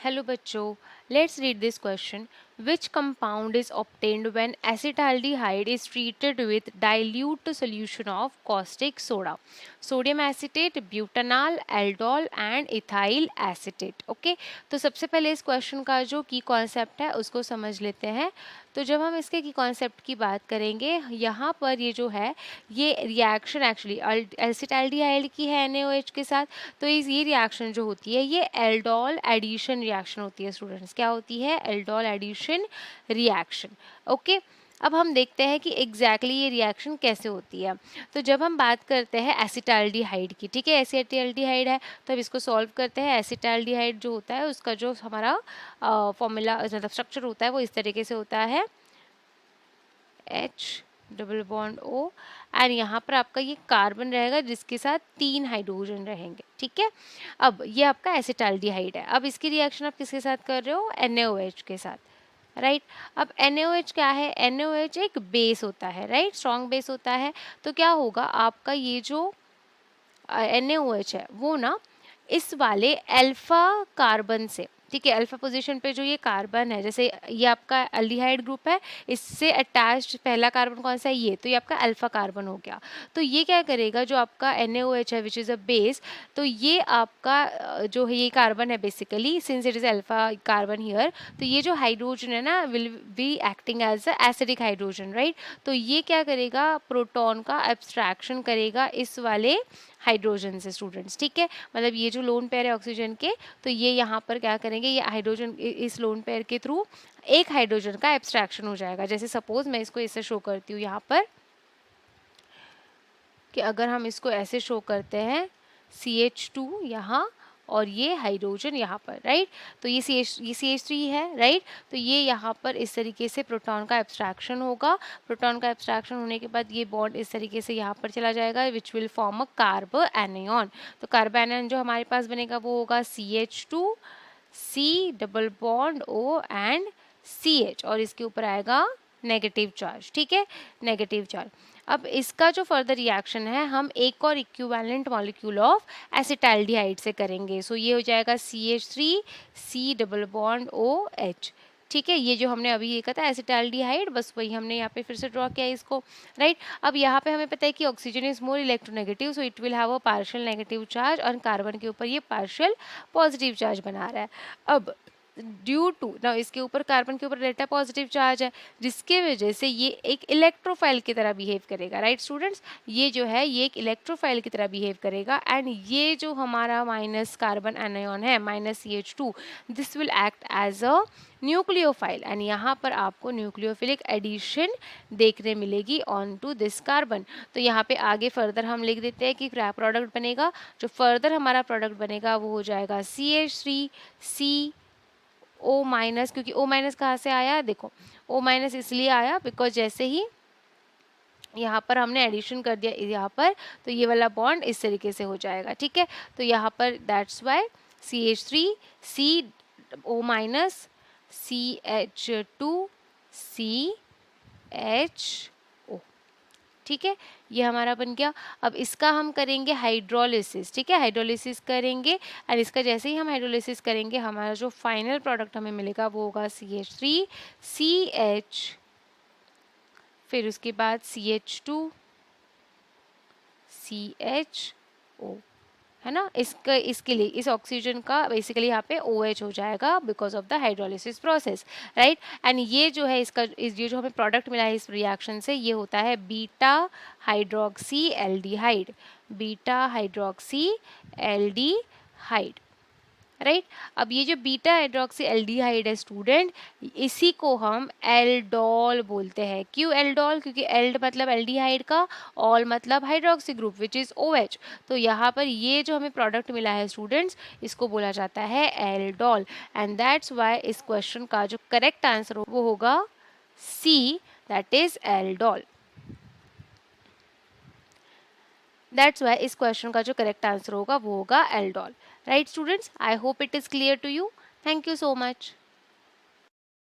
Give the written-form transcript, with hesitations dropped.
Hello बच्चों, let's read this question. Which compound is obtained when acetaldehyde is treated with dilute solution of caustic soda? Sodium acetate, butanol, aldol and ethyl acetate. Okay, तो सबसे पहले इस question का जो की concept है उसको समझ लेते हैं. तो जब हम इसके की कॉन्सेप्ट की बात करेंगे, यहाँ पर ये जो है ये रिएक्शन एक्चुअली एसिटाल्डिहाइड की है NaOH के साथ. तो ये रिएक्शन जो होती है ये एल्डोल एडिशन रिएक्शन होती है स्टूडेंट्स. क्या होती है? Aldol addition reaction. ओके, अब हम देखते हैं कि एग्जैक्टली ये रिएक्शन कैसे होती है. तो जब हम बात करते हैं एसिटाल्डिहाइड की, ठीक है, एसिटाल्डिहाइड है तो अब इसको सॉल्व करते हैं. एसिटाल्डिहाइड जो होता है उसका जो हमारा फॉर्मूला मतलब स्ट्रक्चर होता है वो इस तरीके से होता है H double bond O and यहाँ पर आपका ये कार्बन रहेगा जिसके साथ 3 हाइड्रोजन रहेंगे. ठीक है, अब ये आपका एसिटाल्डिहाइड है. अब इसकी रिएक्शन आप किसके साथ कर रहे हो? NaOH के साथ, राइट. अब NaOH क्या है? NaOH एक बेस होता है, राइट, स्ट्रॉन्ग बेस होता है. तो क्या होगा आपका ये जो NaOH है वो ना इस वाले अल्फा कार्बन से, ठीक है, अल्फा पोजीशन पे जो ये कार्बन है, जैसे ये आपका अल्डिहाइड ग्रुप है, इससे अटैच्ड पहला कार्बन कौन सा है? ये. तो ये आपका अल्फा कार्बन हो गया. तो ये क्या करेगा, जो आपका NaOH है विच इज़ अ बेस, तो ये आपका जो है ये कार्बन है basically, since it is alpha carbon here, तो ये जो हाइड्रोजन है ना will be acting as a acidic hydrogen, right. तो ये क्या करेगा, प्रोटॉन का एब्स्ट्रैक्शन करेगा इस वाले हाइड्रोजन से स्टूडेंट्स. ठीक है, मतलब ये जो लोन पेयर है ऑक्सीजन के, तो ये यहाँ पर क्या करेंगे, ये हाइड्रोजन इस लोन पेयर के थ्रू एक हाइड्रोजन का एब्स्ट्रैक्शन हो जाएगा. जैसे सपोज मैं इसको ऐसे शो करती हूँ यहाँ पर, कि अगर हम इसको ऐसे शो करते हैं CH2 यहाँ और ये हाइड्रोजन यहाँ पर, राइट. तो ये CH3 है, राइट. तो ये यहाँ पर इस तरीके से प्रोटॉन का एब्स्ट्रैक्शन होगा. प्रोटॉन का एब्स्ट्रैक्शन होने के बाद ये बॉन्ड इस तरीके से यहाँ पर चला जाएगा which will form a कार्बो anion. तो कार्बो एनायन जो हमारे पास बनेगा वो होगा CH2 C double bond O and CH और इसके ऊपर आएगा नेगेटिव चार्ज. ठीक है, नेगेटिव चार्ज. अब इसका जो फर्दर रिएक्शन है हम एक और इक्विवेलेंट मॉलिक्यूल ऑफ एसिटाल्डिहाइड से करेंगे. सो ये हो जाएगा CH3 C double bond OH. ठीक है, ये जो हमने अभी ये कहा था एसिटाल्डिहाइड, बस वही हमने यहाँ पे फिर से ड्रॉ किया इसको, राइट. अब यहाँ पे हमें पता है कि oxygen is more electronegative, so it will have a partial negative charge और कार्बन के ऊपर ये पार्शियल पॉजिटिव चार्ज बना रहा है. अब ड्यू टू ना इसके ऊपर कार्बन के ऊपर डेल्टा पॉजिटिव चार्ज है, जिसके वजह से ये एक इलेक्ट्रोफाइल की तरह बिहेव करेगा, राइट स्टूडेंट्स. ये जो है ये एक इलेक्ट्रोफाइल की तरह बिहेव करेगा एंड ये जो हमारा माइनस कार्बन एनायन है -CH2, this will act as a nucleophile and यहाँ पर आपको न्यूक्लियोफिलिक एडिशन देखने मिलेगी ऑन टू दिस कार्बन. तो यहाँ पे आगे फर्दर हम लिख देते हैं कि क्या प्रोडक्ट बनेगा. जो फर्दर हमारा प्रोडक्ट बनेगा वो हो जाएगा CH3C O माइनस, क्योंकि O माइनस कहाँ से आया, देखो O माइनस इसलिए आया बिकॉज जैसे ही यहाँ पर हमने एडिशन कर दिया यहाँ पर, तो ये वाला बॉन्ड इस तरीके से हो जाएगा. ठीक है, तो यहाँ पर that's why CH3C O minus CH2CHO. ठीक है, ये हमारा बन गया. अब इसका हम करेंगे हाइड्रोलिसिस. ठीक है, हाइड्रोलिसिस करेंगे और इसका जैसे ही हम हाइड्रोलिसिस करेंगे हमारा जो फाइनल प्रोडक्ट हमें मिलेगा वो होगा CH3CH, फिर उसके बाद CH2CHO, है ना. इसके लिए इस ऑक्सीजन का बेसिकली यहाँ पे OH हो जाएगा because of the hydrolysis process, right. And ये जो है इसका ये जो हमें प्रोडक्ट मिला है इस रिएक्शन से, ये होता है beta hydroxy aldehyde. Beta hydroxy aldehyde, right. अब ये जो बीटा हाइड्रोक्सी एल्डिहाइड है स्टूडेंट, इसी को हम एल्डोल बोलते हैं. क्यों एल्डोल? क्योंकि एल्ड मतलब एल्डिहाइड का, ऑल मतलब hydroxy group which is OH. तो यहाँ पर ये जो हमें प्रोडक्ट मिला है स्टूडेंट्स, इसको बोला जाता है एल्डोल एंड दैट्स वाई इस क्वेश्चन का जो करेक्ट आंसर वो होगा C, that is aldol. That's why इस क्वेश्चन का जो करेक्ट आंसर होगा वो होगा aldol, right students. I hope it is clear to you. Thank you so much.